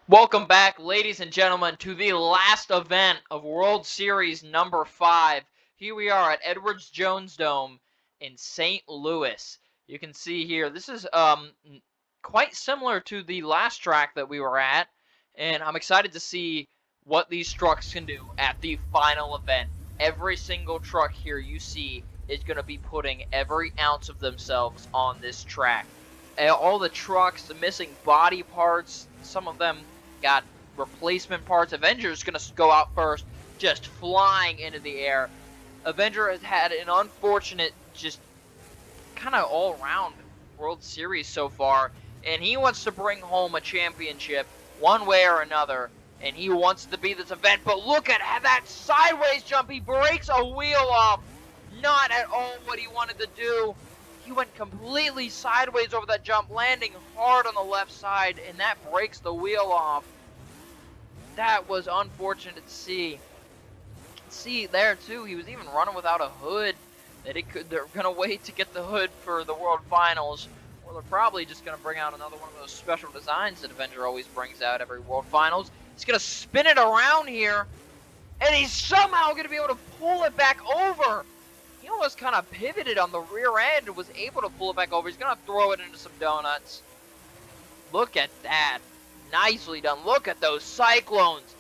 Welcome back, ladies and gentlemen, to the last event of World Series number 5. Here we are at Edwards Jones Dome in St. Louis. You can see here, this is quite similar to the last track that we were at, and I'm excited to see what these trucks can do at the final event. Every single truck here you see is going to be putting every ounce of themselves on this track. All the trucks, the missing body parts, some of them got replacement parts. Avenger's going to go out first, just flying into the air. Avenger has had an unfortunate, just kind of all-around World Series so far, and he wants to bring home a championship one way or another, and he wants to be this event. But look at that sideways jump. He breaks a wheel off. Not at all what he wanted to do. He went completely sideways over that jump, landing hard on the left side, and that breaks the wheel off. That was unfortunate to see. See there too, he was even running without a hood. They're gonna wait to get the hood for the World Finals, or they're probably just gonna bring out another one of those special designs that Avenger always brings out every World Finals. He's gonna spin it around here, and he's somehow gonna be able to pull it back over. He almost kind of pivoted on the rear end and was able to pull it back over. He's going to throw it into some donuts. Look at that. Nicely done. Look at those cyclones.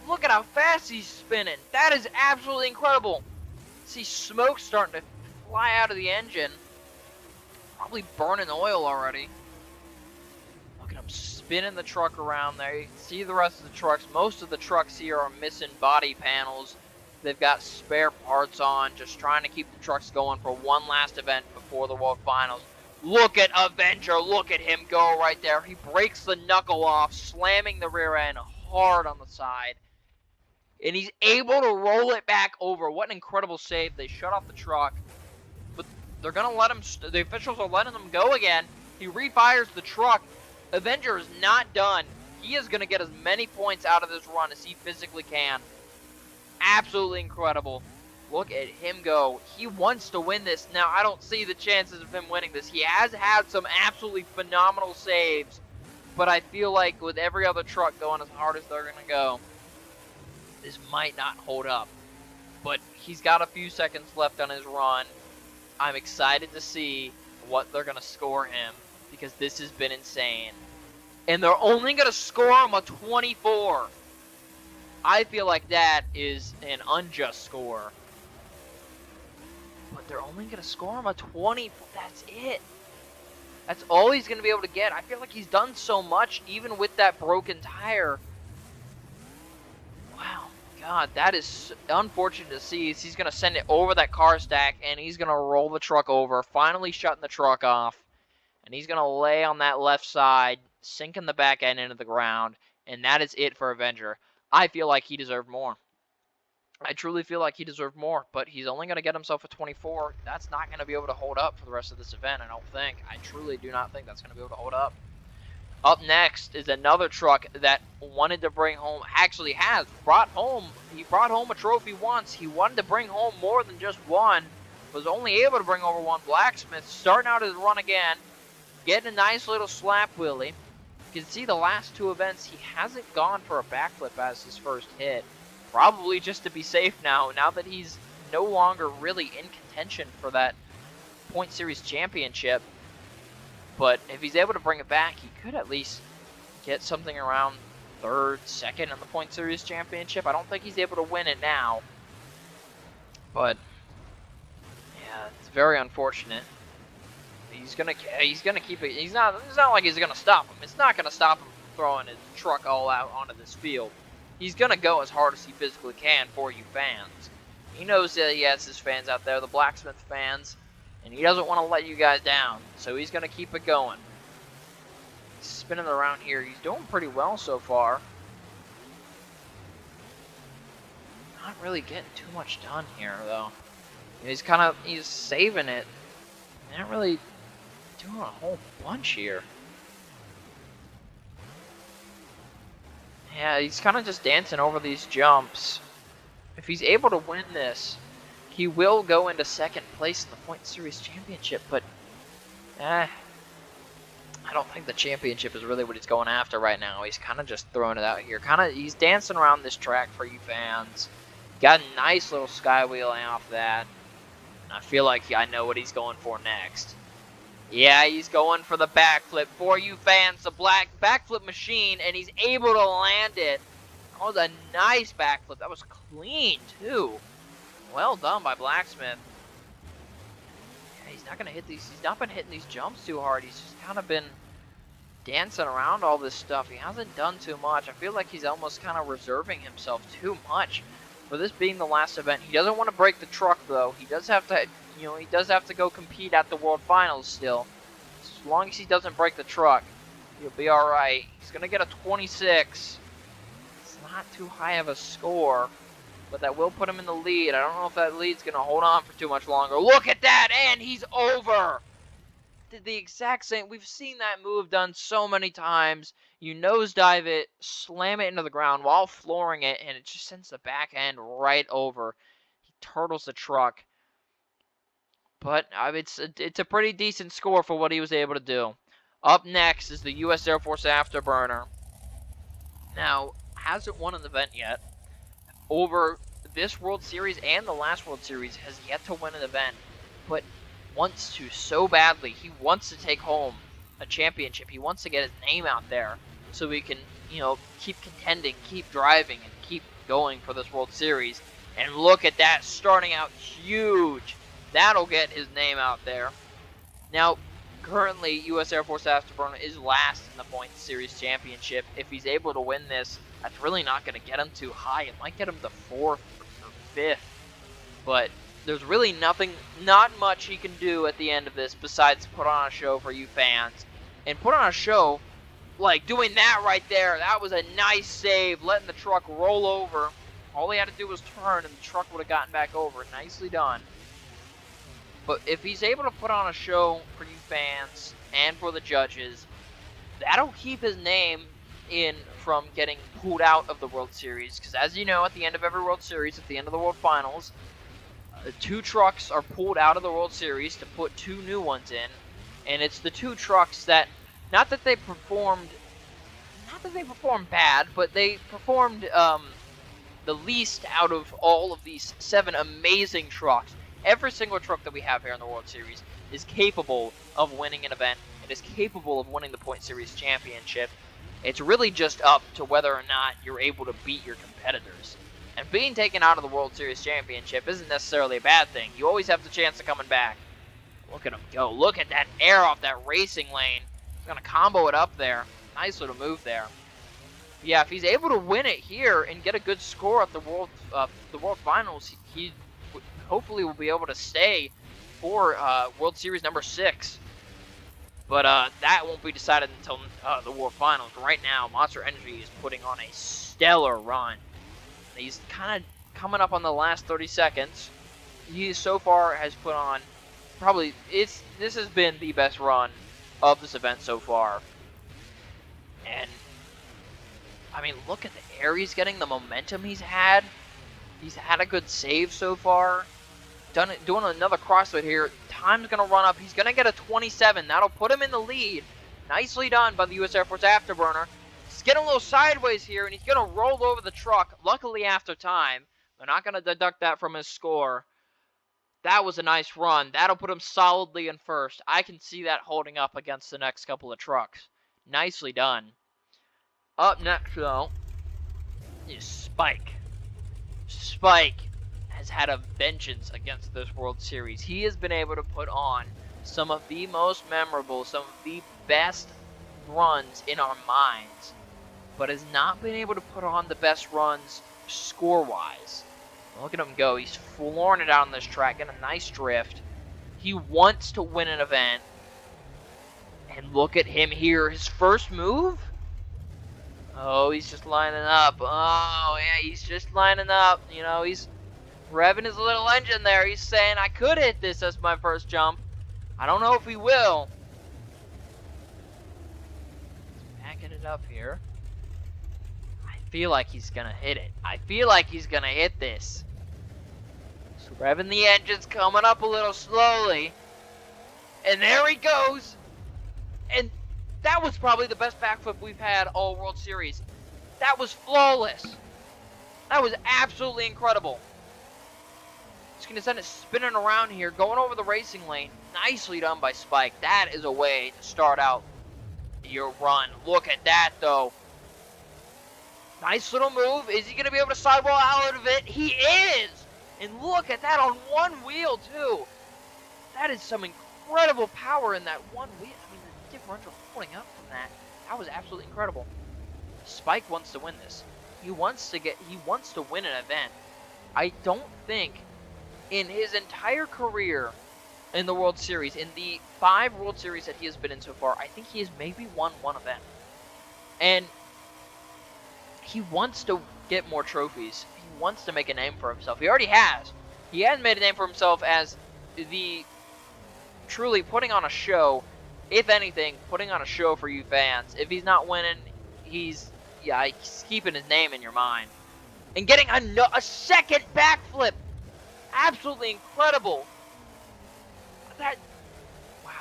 Look at how fast he's spinning. That is absolutely incredible. See smoke starting to fly out of the engine. Probably burning oil already. Look at him spinning the truck around there. You can see the rest of the trucks. Most of the trucks here are missing body panels. They've got spare parts on, just trying to keep the trucks going for one last event before the World Finals. Look at Avenger. Look at him go right there. He breaks the knuckle off, slamming the rear end hard on the side. And he's able to roll it back over. What an incredible save. They shut off the truck. But they're going to let him, the officials are letting him go again. He refires the truck. Avenger is not done. He is going to get as many points out of this run as he physically can. Absolutely incredible. Look at him go. He wants to win this. Now, I don't see the chances of him winning this. He has had some absolutely phenomenal saves, but I feel like with every other truck going as hard as they're going to go, this might not hold up. But he's got a few seconds left on his run. I'm excited to see what they're going to score him, because this has been insane. And they're only going to score him a 24. I feel like that is an unjust score. But they're only going to score him a 20. That's it. That's all he's going to be able to get. I feel like he's done so much, even with that broken tire. Wow. God, that is unfortunate to see. He's going to send it over that car stack, and he's going to roll the truck over, finally shutting the truck off. And he's going to lay on that left side, sinking the back end into the ground. And that is it for Avenger. I feel like he deserved more. I truly feel like he deserved more, but he's only going to get himself a 24. That's not going to be able to hold up for the rest of this event, I don't think. I truly do not think that's going to be able to hold up. Up next is another truck that wanted to bring home, actually has brought home, he brought home a trophy once. He wanted to bring home more than just one, was only able to bring over one. Blacksmith starting out his run again, getting a nice little slap wheelie. You can see the last two events, he hasn't gone for a backflip as his first hit. Probably just to be safe now that he's no longer really in contention for that Point Series championship. But if he's able to bring it back, he could at least get something around third, second in the Point Series championship. I don't think he's able to win it now. But yeah, it's very unfortunate. He's gonna keep it. It's not like he's gonna stop him. It's not gonna stop him from throwing his truck all out onto this field. He's gonna go as hard as he physically can for you fans. He knows that he has his fans out there, the Blacksmith fans, and he doesn't want to let you guys down. So he's gonna keep it going. He's spinning around here. He's doing pretty well so far. Not really getting too much done here though. He's saving it. Not really doing a whole bunch here. Yeah, he's kind of just dancing over these jumps. If he's able to win this, he will go into second place in the Point Series Championship, but I don't think the championship is really what he's going after right now. He's kind of just throwing it out here. He's dancing around this track for you fans. Got a nice little sky wheel off that. I feel like I know what he's going for next. Yeah, he's going for the backflip for you fans. The black backflip machine, and he's able to land it. Oh, the nice backflip. That was clean, too. Well done by Blacksmith. Yeah, he's not going to hit these. He's not been hitting these jumps too hard. He's just kind of been dancing around all this stuff. He hasn't done too much. I feel like he's almost kind of reserving himself too much for this being the last event. He doesn't want to break the truck, though. He does have to, he does have to go compete at the World Finals still. As long as he doesn't break the truck, he'll be all right. He's going to get a 26. It's not too high of a score, but that will put him in the lead. I don't know if that lead's going to hold on for too much longer. Look at that, and he's over. Did the exact same. We've seen that move done so many times. You nosedive it, slam it into the ground while flooring it, and it just sends the back end right over. He turtles the truck. But it's a pretty decent score for what he was able to do. Up next is the U.S. Air Force Afterburner. Now, hasn't won an event yet. Over this World Series and the last World Series, has yet to win an event. But wants to so badly. He wants to take home a championship. He wants to get his name out there so we can, keep contending, keep driving, and keep going for this World Series. And look at that, starting out huge. That'll get his name out there. Now, currently, U.S. Air Force Afterburner is last in the Points Series Championship. If he's able to win this, that's really not going to get him too high. It might get him to 4th or 5th. But there's really not much he can do at the end of this besides put on a show for you fans. And put on a show like doing that right there. That was a nice save, letting the truck roll over. All he had to do was turn and the truck would have gotten back over. Nicely done. But if he's able to put on a show for you fans and for the judges, that'll keep his name in from getting pulled out of the World Series. Because as you know, at the end of every World Series, at the end of the World Finals, the 2 trucks are pulled out of the World Series to put 2 new ones in. And it's the 2 trucks that, not that they performed bad, but they performed the least out of all of these 7 amazing trucks. Every single truck that we have here in the World Series is capable of winning an event. It is capable of winning the Point Series Championship. It's really just up to whether or not you're able to beat your competitors. And being taken out of the World Series Championship isn't necessarily a bad thing. You always have the chance of coming back. Look at him go. Look at that air off that racing lane. He's going to combo it up there. Nice little move there. Yeah, if he's able to win it here and get a good score at the World Finals, he hopefully will be able to stay for World Series number 6. But that won't be decided until the World Finals. Right now, Monster Energy is putting on a stellar run. He's kind of coming up on the last 30 seconds. He so far has put on this has been the best run of this event so far. And I mean, look at the air he's getting, the momentum he's had. He's had a good save so far. Doing another crossfit here. Time's going to run up. He's going to get a 27. That'll put him in the lead. Nicely done by the U.S. Air Force Afterburner. He's getting a little sideways here, and he's going to roll over the truck. Luckily, after time. They're not going to deduct that from his score. That was a nice run. That'll put him solidly in first. I can see that holding up against the next couple of trucks. Nicely done. Up next, though, is Spike. Spike has had a vengeance against this World Series. He has been able to put on some of the most memorable, some of the best runs in our minds, but has not been able to put on the best runs score-wise. Look at him go. He's flooring it out on this track, getting a nice drift. He wants to win an event. And look at him here. His first move? Oh, he's just lining up. Oh, yeah, he's just lining up. He's revving his little engine there. He's saying, I could hit this as my first jump. I don't know if he will. He's backing it up here. I feel like he's going to hit it. I feel like he's going to hit this. So revving the engine's coming up a little slowly. And there he goes. And That was probably the best backflip we've had all World Series. That was flawless. That was absolutely incredible. Just going to send it spinning around here, going over the racing lane. Nicely done by Spike. That is a way to start out your run. Look at that, though. Nice little move. Is he going to be able to sidewall out of it? He is! And look at that on one wheel, too. That is some incredible power in that one wheel. I mean, the differential pulling up from that. That was absolutely incredible. Spike wants to win this. He wants to win an event. I don't think in his entire career in the World Series, in the 5 World Series that he has been in so far, I think he has maybe won one event. And he wants to get more trophies. He wants to make a name for himself. He already has. He has made a name for himself as the truly putting on a show, if anything, putting on a show for you fans. If he's not winning, he's keeping his name in your mind. And getting a second backflip. Absolutely incredible. Wow.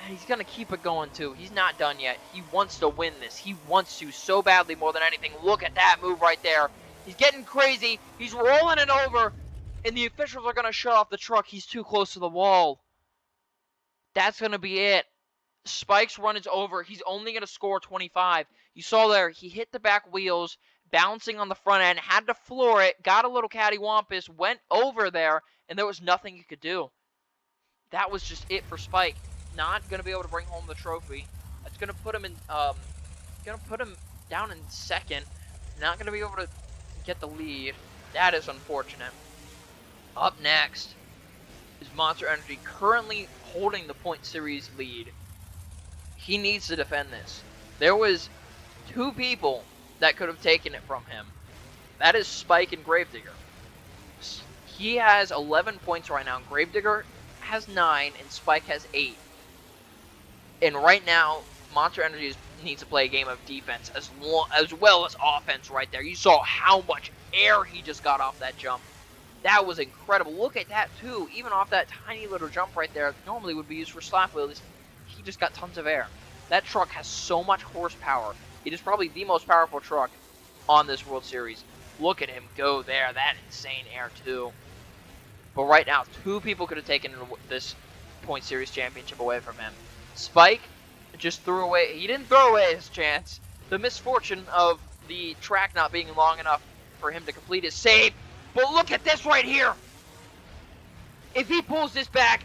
And he's going to keep it going, too. He's not done yet. He wants to win this. He wants to so badly more than anything. Look at that move right there. He's getting crazy. He's rolling it over. And the officials are going to shut off the truck. He's too close to the wall. That's going to be it. Spike's run is over. He's only going to score 25. You saw there, he hit the back wheels, bouncing on the front end, had to floor it, got a little cattywampus, went over there, and there was nothing he could do. That was just it for Spike. Not going to be able to bring home the trophy. It's going to put him in, down in second. Not going to be able to get the lead. That is unfortunate. Up next is Monster Energy, currently holding the point series lead. He needs to defend this. There was 2 people that could have taken it from him. That is Spike and Gravedigger. He has 11 points right now. Gravedigger has 9 and Spike has 8. And right now, Monster Energy needs to play a game of defense as well as offense right there. You saw how much air he just got off that jump. That was incredible. Look at that, too. Even off that tiny little jump right there, normally would be used for slap wheels. He just got tons of air. That truck has so much horsepower. It is probably the most powerful truck on this World Series. Look at him go there. That insane air, too. But right now, 2 people could have taken this Point Series championship away from him. Spike just threw away. He didn't throw away his chance. The misfortune of the track not being long enough for him to complete his save. But look at this right here. If he pulls this back,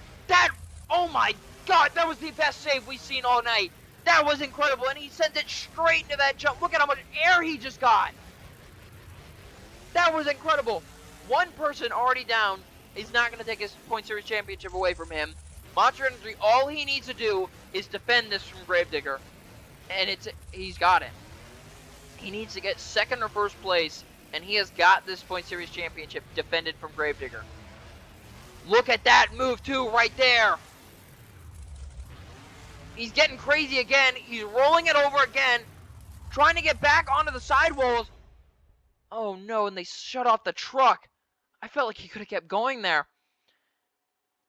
oh my God, that was the best save we've seen all night. That was incredible, and he sent it straight into that jump. Look at how much air he just got. That was incredible. One person already down is not going to take his Point Series championship away from him. Monster Energy, all he needs to do is defend this from Gravedigger, and he's got it. He needs to get second or first place, and he has got this Point Series championship defended from Gravedigger. Look at that move, too, right there. He's getting crazy again. He's rolling it over again, trying to get back onto the sidewalls. Oh, no, and they shut off the truck. I felt like he could have kept going there.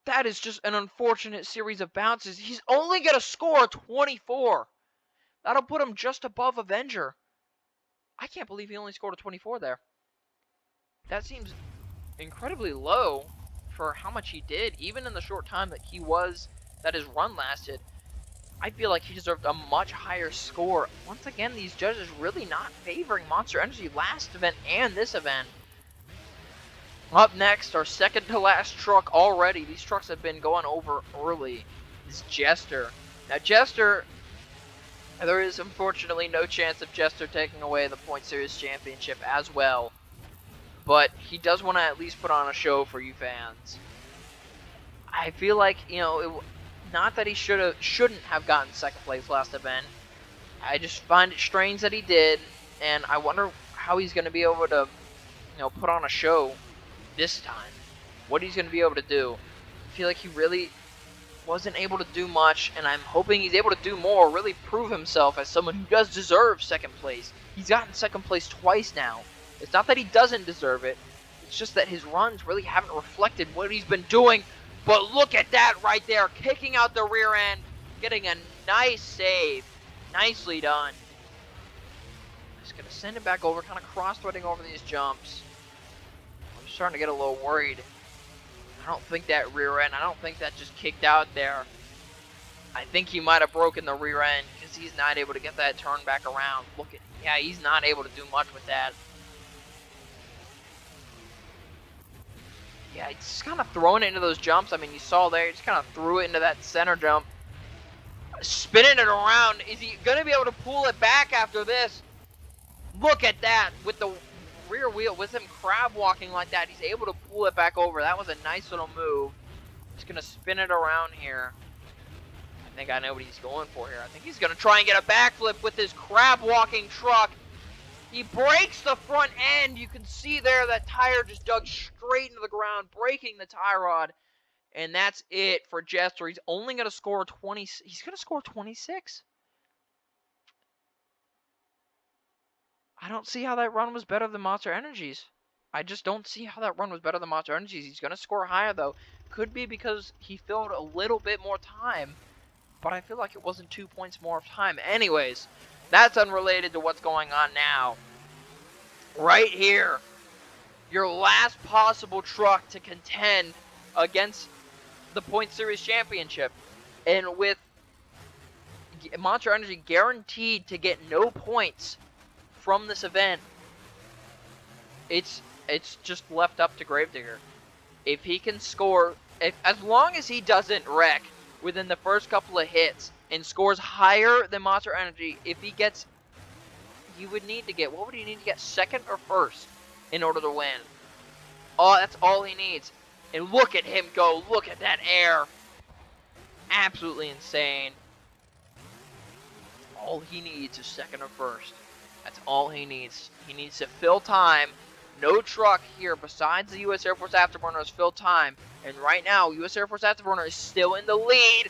That is just an unfortunate series of bounces. He's only going to score 24. That'll put him just above Avenger. I can't believe he only scored a 24 there. That seems incredibly low for how much he did, even in the short time that his run lasted. I feel like he deserved a much higher score. Once again, these judges really not favoring Monster Energy last event and this event. Up next, our second to last truck already. These trucks have been going over early. Is Jester. Now, Jester, there is unfortunately no chance of Jester taking away the Point Series championship as well. But he does want to at least put on a show for you fans. I feel like, not that he shouldn't have gotten second place last event. I just find it strange that he did, and I wonder how he's going to be able to, put on a show this time. What he's going to be able to do. I feel like he really wasn't able to do much, and I'm hoping he's able to do more, really prove himself as someone who does deserve second place. He's gotten second place twice now. It's not that he doesn't deserve it. It's just that his runs really haven't reflected what he's been doing. But look at that right there, kicking out the rear end, getting a Nice save. Nicely done. Just going to send it back over, kind of cross-threading over these jumps. I'm starting to get a little worried. I don't think that rear end, I don't think that just kicked out there. I think he might have broken the rear end because he's not able to get that turn back around. Look at, yeah, he's not able to do much with that. Yeah, he's just kind of throwing it into those jumps. I mean, you saw there, he just kind of threw it into that center jump. Spinning it around. Is he going to be able to pull it back after this? Look at that. With the rear wheel, with him crab walking like that, he's able to pull it back over. That was a nice little move. Just going to spin it around here. I think I know what he's going for here. I think he's going to try and get a backflip with his crab walking truck. He breaks the front end. You can see there that tire just dug straight into the ground, breaking the tie rod. And that's it for Jester. He's only going to score 20. He's going to score 26. I don't see how that run was better than Monster Energy's. I just don't see how that run was better than Monster Energy's. He's going to score higher, though. Could be because he filled a little bit more time. But I feel like it wasn't 2 points more of time. Anyways, that's unrelated to what's going on now. Right here, your last possible truck to contend against the Point Series Championship. And with Monster Energy guaranteed to get no points from this event, it's just left up to Gravedigger. If he can score, as long as he doesn't wreck within the first couple of hits and scores higher than Monster Energy, if he gets, he would need to get, what would he need to get, second or first in order to win? Oh, that's all he needs. And look at him go. Look at that air. Absolutely insane. All he needs is second or first. That's all he needs. He needs to fill time. No truck here besides the U.S. Air Force Afterburner has filled time. And right now, U.S. Air Force Afterburner is still in the lead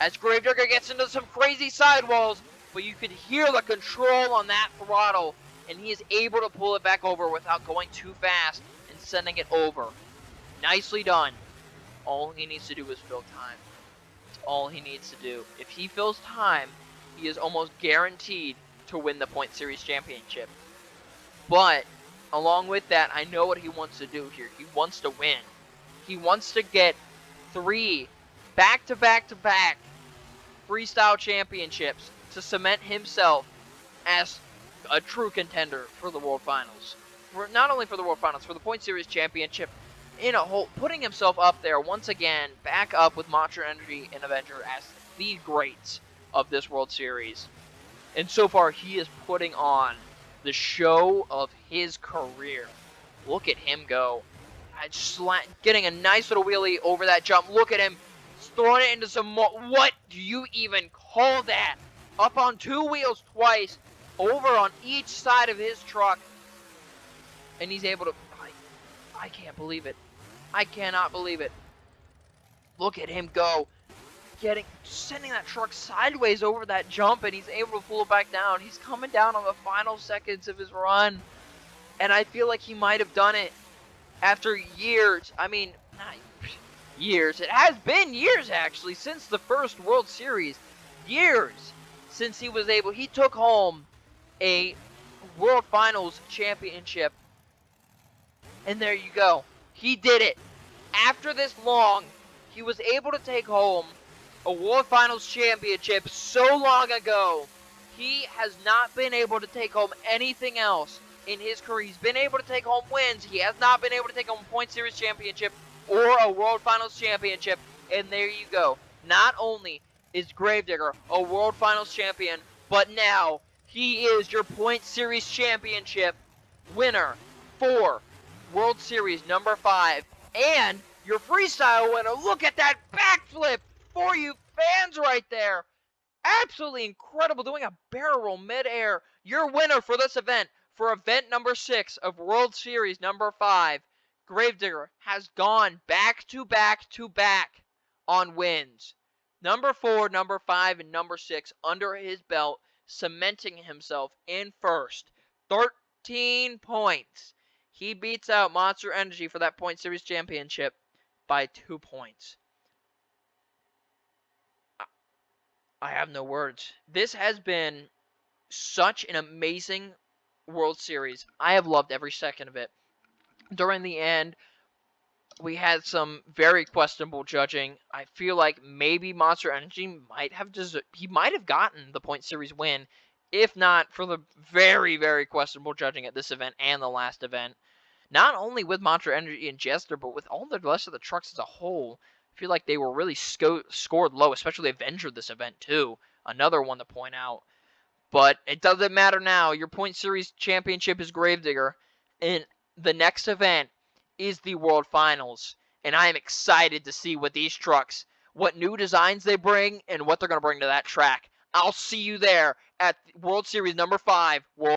as Gravedigger gets into some crazy sidewalls. But you could hear the control on that throttle. And he is able to pull it back over without going too fast and sending it over. Nicely done. All he needs to do is fill time. That's all he needs to do. If he fills time, he is almost guaranteed to win the Point Series Championship. But along with that, I know what he wants to do here. He wants to win. He wants to get 3 back-to-back-to-back freestyle championships to cement himself as a true contender for the World Finals. Not only for the World Finals, for the Point Series Championship in a whole, putting himself up there once again, back up with Monster Energy and Avenger as the greats of this World Series. And so far, he is putting on the show of his career. Look at him go. Getting a nice little wheelie over that jump. Look at him throwing it into some more. What do you even call that? Up on 2 wheels twice. Over on each side of his truck. And he's able to... I can't believe it. I cannot believe it. Look at him go. Sending that truck sideways over that jump, and he's able to pull it back down. He's coming down on the final seconds of his run. And I feel like he might have done it after years. I mean, not years. It has been years, actually, since the first World Series. Years since he was able... He took home a World Finals championship. And there you go. He did it. After this long, he was able to take home a World Finals championship so long ago. He has not been able to take home anything else in his career. He's been able to take home wins. He has not been able to take home a Point Series championship or a World Finals championship. And there you go. Not only is Gravedigger a World Finals champion, but now he is your Point Series championship winner for World Series number 5. And your freestyle winner. Look at that backflip for you fans right there. Absolutely incredible. Doing a barrel roll midair. Your winner for this event, for event number 6 of World Series number 5, Gravedigger has gone back to back to back on wins. Number 4, number 5, and number 6 under his belt, cementing himself in first. 13 points. He beats out Monster Energy for that Point Series championship by 2 points. I have no words. This has been such an amazing World Series. I have loved every second of it. During the end, we had some very questionable judging. I feel like maybe Monster Energy might have he might have gotten the point series win, if not for the very, very questionable judging at this event and the last event. Not only with Monster Energy and Jester, but with all the rest of the trucks as a whole. I feel like they were really scored low, especially Avenger this event too. Another one to point out. But it doesn't matter now. Your point series championship is Gravedigger, and the next event is the World Finals. And I am excited to see what these trucks, what new designs they bring, and what they're going to bring to that track. I'll see you there at World Series number 5.